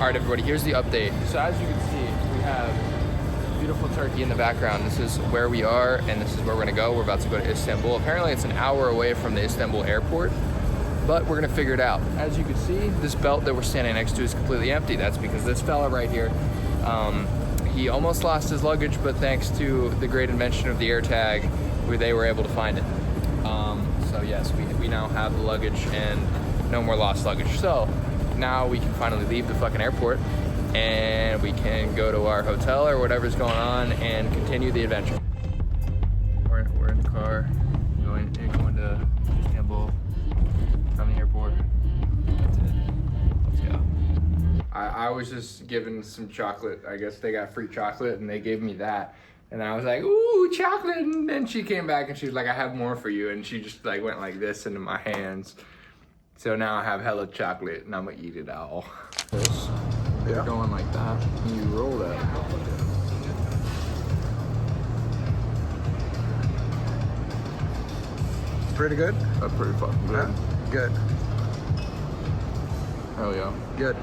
right, everybody, here's the update. So as you can see, we have beautiful Turkey in the background. This is where we are, and this is where we're gonna go. We're about to go to Istanbul. Apparently it's an hour away from the Istanbul airport, but we're gonna figure it out. As you can see, this belt that we're standing next to is completely empty. That's because this fella right here, he almost lost his luggage, but thanks to the great invention of the AirTag, they were able to find it. So yes, we now have the luggage and no more lost luggage. So now we can finally leave the fucking airport and we can go to our hotel or whatever's going on and continue the adventure. We're in the car, going to Istanbul from the airport. That's it. Let's go. I was just given some chocolate. I guess they got free chocolate and they gave me that. And I was like, ooh, chocolate. And then she came back and she was like, I have more for you. And she just like went like this into my hands. So now I have hella chocolate and I'm gonna eat it all. You're going like that. You roll that. Pretty good? That's pretty fucking good. Yeah. Good. Hell yeah. Good.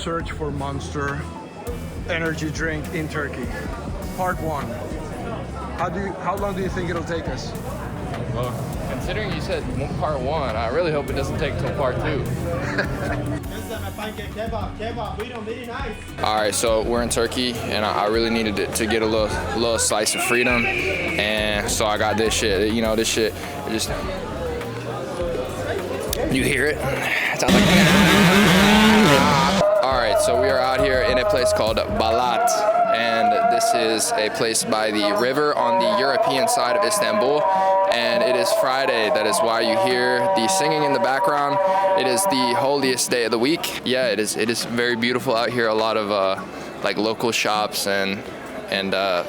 Search for Monster energy drink in Turkey. Part 1. How long do you think it'll take us? Well, considering you said part 1, I really hope it doesn't take till part 2. All right, so we're in Turkey, and I really needed to get a little slice of freedom, and so I got this shit. You know, this shit just, you hear it? It sounds like. All right, so we are out here in a place called Balat, and this is a place by the river on the European side of Istanbul, and it is Friday. That is why you hear the singing in the background. It is the holiest day of the week. Yeah, it is very beautiful out here. A lot of like local shops and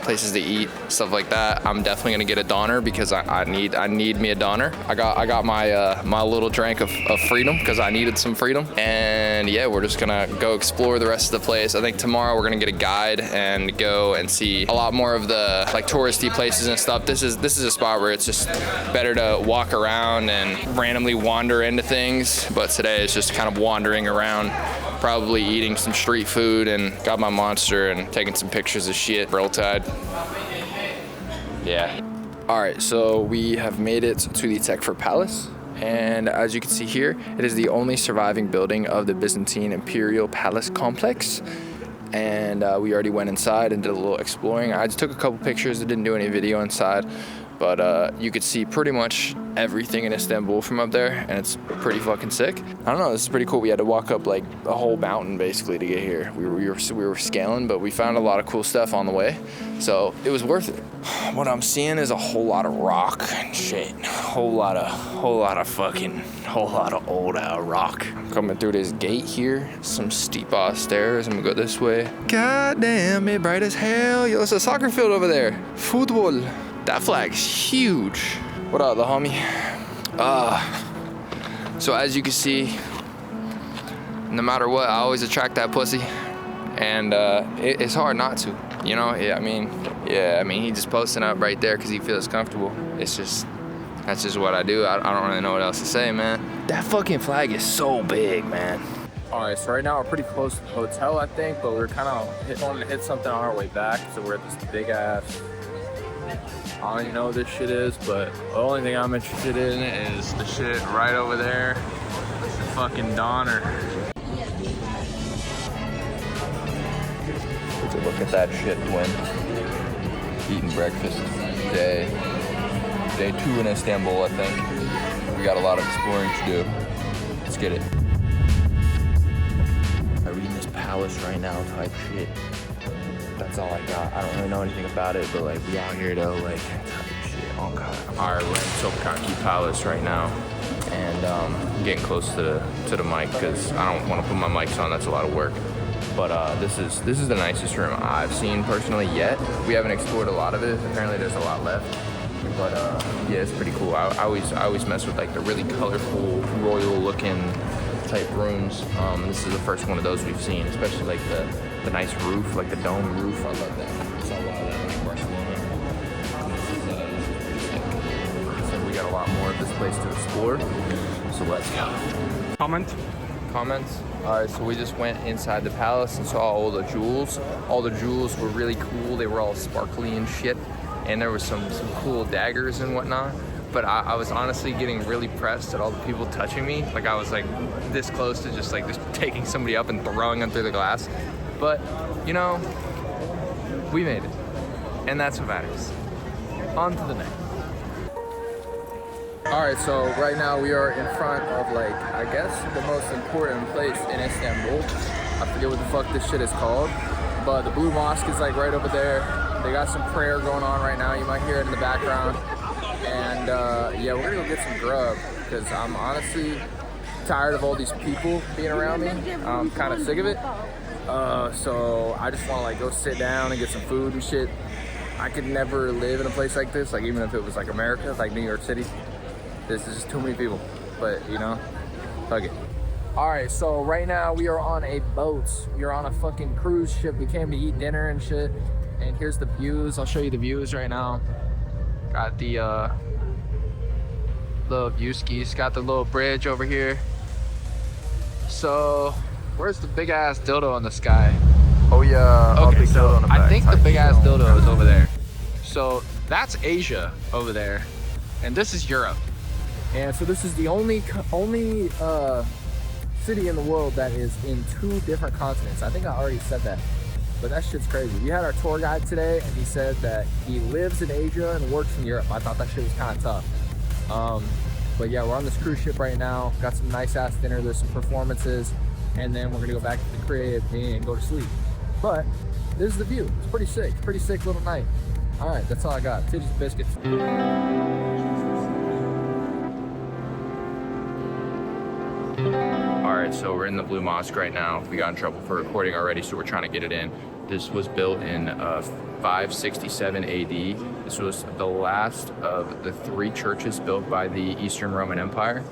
places to eat, stuff like that. I'm definitely gonna get a doner because I need me a doner. I got my my little drink of freedom because I needed some freedom. And yeah, we're just gonna go explore the rest of the place. I think tomorrow we're gonna get a guide and go and see a lot more of the like touristy places and stuff. This is a spot where it's just better to walk around and randomly wander into things. But today is just kind of wandering around, probably eating some street food, and got my Monster and taking some pictures of shit. Roll Tide. Yeah. All right, so we have made it to the Tekfur Palace. And as you can see here, it is the only surviving building of the Byzantine Imperial Palace complex. And we already went inside and did a little exploring. I just took a couple pictures, I didn't do any video inside. But you could see pretty much everything in Istanbul from up there, and it's pretty fucking sick. I don't know, this is pretty cool. We had to walk up like a whole mountain basically to get here. We were scaling, but we found a lot of cool stuff on the way, so it was worth it. What I'm seeing is a whole lot of rock and shit. Whole lot of old out rock. I'm coming through this gate here, some steep ass stairs. I'm gonna go this way. God damn it, bright as hell. Yo, it's a soccer field over there. Football. That flag's huge. What up, the homie? So as you can see, no matter what, I always attract that pussy, and it's hard not to, you know. I mean, he just posting up right there because he feels comfortable. That's just what I do. I don't really know what else to say, man. That fucking flag is so big, man. All right, so right now we're pretty close to the hotel, I think, but we're kind of wanting to hit something on our way back, so we're at this big ass. I don't even know what this shit is, but the only thing I'm interested in is the shit right over there. It's the fucking doner. Take a look at that shit, twin. Eating breakfast. Day 2 in Istanbul, I think. We got a lot of exploring to do. Let's get it. I'm reading this palace right now type shit. That's all I got. I don't really know anything about it, but like we out here though, like type shit. Oh god. Alright, we're in Topkapi Palace right now. And I'm getting close to the mic because I don't want to put my mics on, that's a lot of work. But this is the nicest room I've seen personally yet. We haven't explored a lot of it. Apparently there's a lot left. But yeah, it's pretty cool. I always mess with like the really colorful, royal looking type rooms. This is the first one of those we've seen, especially like the nice roof, like the dome roof. I love that. I saw a lot of that in Barcelona. This is pretty sick. So we got a lot more of this place to explore. So let's go. Comments? Alright, so we just went inside the palace and saw all the jewels. All the jewels were really cool. They were all sparkly and shit. And there was some cool daggers and whatnot. But I was honestly getting really pressed at all the people touching me. Like I was like this close to just taking somebody up and throwing them through the glass. But, you know, we made it. And that's what matters. On to the next. Alright, so right now we are in front of like, I guess, the most important place in Istanbul. I forget what the fuck this shit is called. But the Blue Mosque is like right over there. They got some prayer going on right now. You might hear it in the background. And yeah, we're gonna go get some grub because I'm honestly tired of all these people being around me. I'm kind of sick of it. So I just want to like go sit down and get some food and shit. I could never live in a place like this, like even if it was like America, like New York City. This is just too many people, but you know, fuck it. All right, so right now we are on a boat. We are on a fucking cruise ship. We came to eat dinner and shit. And here's the views. I'll show you the views right now. Got the little view skis. Got the little bridge over here. So, where's the big ass dildo in the sky? Oh yeah. Okay, so I think the big ass dildo is over there. So that's Asia over there, and this is Europe. And so this is the only city in the world that is in 2 different continents. I think I already said that, but that shit's crazy. We had our tour guide today, and he said that he lives in Asia and works in Europe. I thought that shit was kind of tough. But yeah, we're on this cruise ship right now. Got some nice ass dinner. There's some performances, and then we're gonna go back to the crib and go to sleep. But this is the view. It's pretty sick. Pretty sick little night. All right, that's all I got. Titties and biscuits. Alright, so we're in the Blue Mosque right now. We got in trouble for recording already, so we're trying to get it in. This was built in 567 AD. This was the last of the 3 churches built by the Eastern Roman Empire.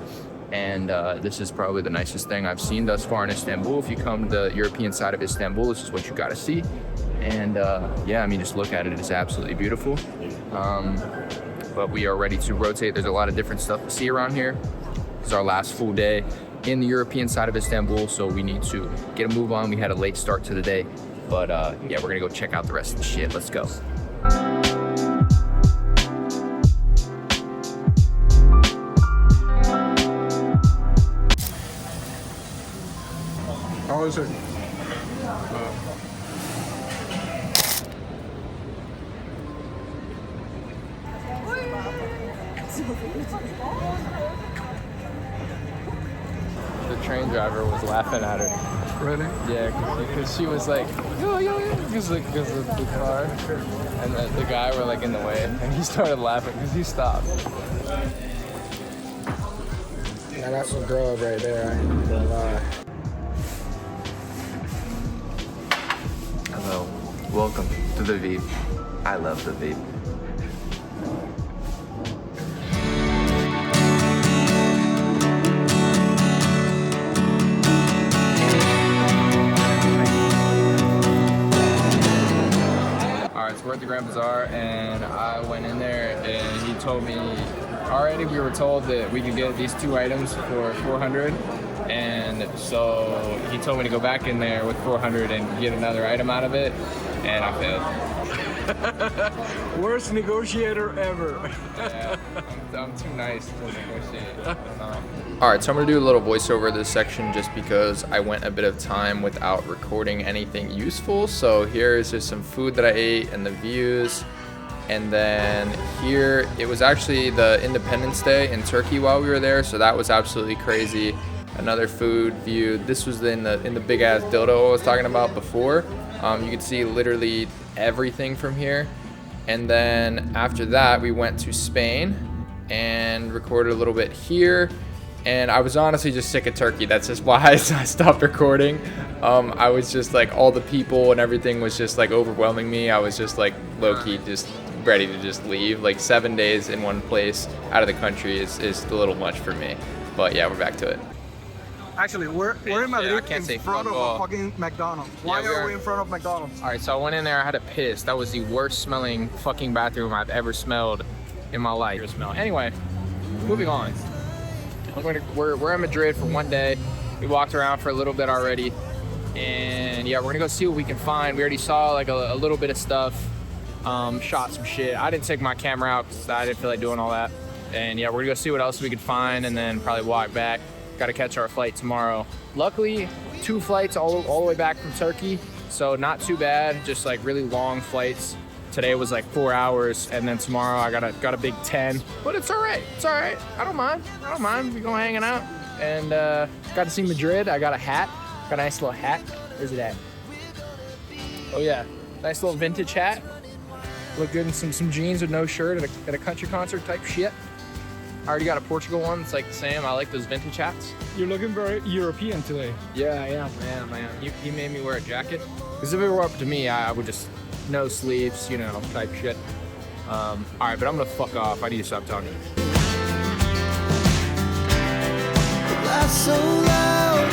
And this is probably the nicest thing I've seen thus far in Istanbul. If you come to the European side of Istanbul, this is what you gotta see. And yeah, I mean, just look at it. It's absolutely beautiful. But we are ready to rotate. There's a lot of different stuff to see around here. It's our last full day in the European side of Istanbul, so we need to get a move on. We had a late start to the day, but yeah, we're gonna go check out the rest of the shit. Let's go. How is it? The train driver was laughing at her. Really? Yeah, because she was like, yo, because of the car, and the guy were like in the way, and he started laughing because he stopped. Yeah, that's some grub right there. I ain't gonna lie. Hello, welcome to the Veep. I love the Veep. We're at the Grand Bazaar, and I went in there and he told me already we were told that we could get these 2 items for 400, and so he told me to go back in there with 400 and get another item out of it, and I failed. Worst negotiator ever. Yeah, I'm too nice to negotiate. Alright, so I'm going to do a little voiceover of this section just because I went a bit of time without recording anything useful. So here is just some food that I ate and the views. And then here, it was actually the Independence Day in Turkey while we were there, so that was absolutely crazy. Another food view. This was in the big ass dildo I was talking about before. You could see literally everything from here. And then after that, we went to Spain and recorded a little bit here. And I was honestly just sick of Turkey. That's just why I stopped recording. I was just like, all the people and everything was just like overwhelming me. I was just like low-key just ready to just leave. Like 7 days in one place out of the country is a little much for me. But yeah, we're back to it. Actually, we're in Madrid, I can't say in front of fuck a all. fucking McDonald's. Why Yeah, are we in front of McDonald's? All right, so I went in there, I had to piss. That was the worst smelling fucking bathroom I've ever smelled in my life. Anyway, moving on. We're in Madrid for one day. We walked around for a little bit already. And yeah, we're gonna go see what we can find. We already saw like a little bit of stuff, shot some shit. I didn't take my camera out because I didn't feel like doing all that. And yeah, we're gonna go see what else we could find and then probably walk back. Gotta catch our flight tomorrow. Luckily, 2 flights all the way back from Turkey. So not too bad, just like really long flights. Today was like 4 hours, and then tomorrow I got a big 10. But it's all right. It's all right. I don't mind. We go hanging out, and got to see Madrid. I got a hat. Got a nice little hat. Where's it at? Oh yeah, nice little vintage hat. Look good in some jeans with no shirt at a country concert type shit. I already got a Portugal one. It's like the same. I like those vintage hats. You're looking very European today. Yeah, I am. You made me wear a jacket. Because if it were up to me, I would just no sleeves, you know, type shit. All right, but I'm gonna fuck off. I need to stop talking. Laugh so loud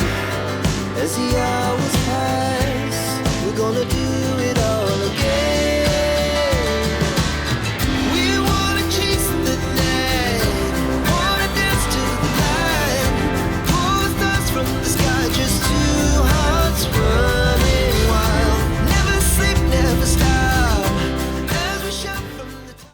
as the hours pass. We're gonna do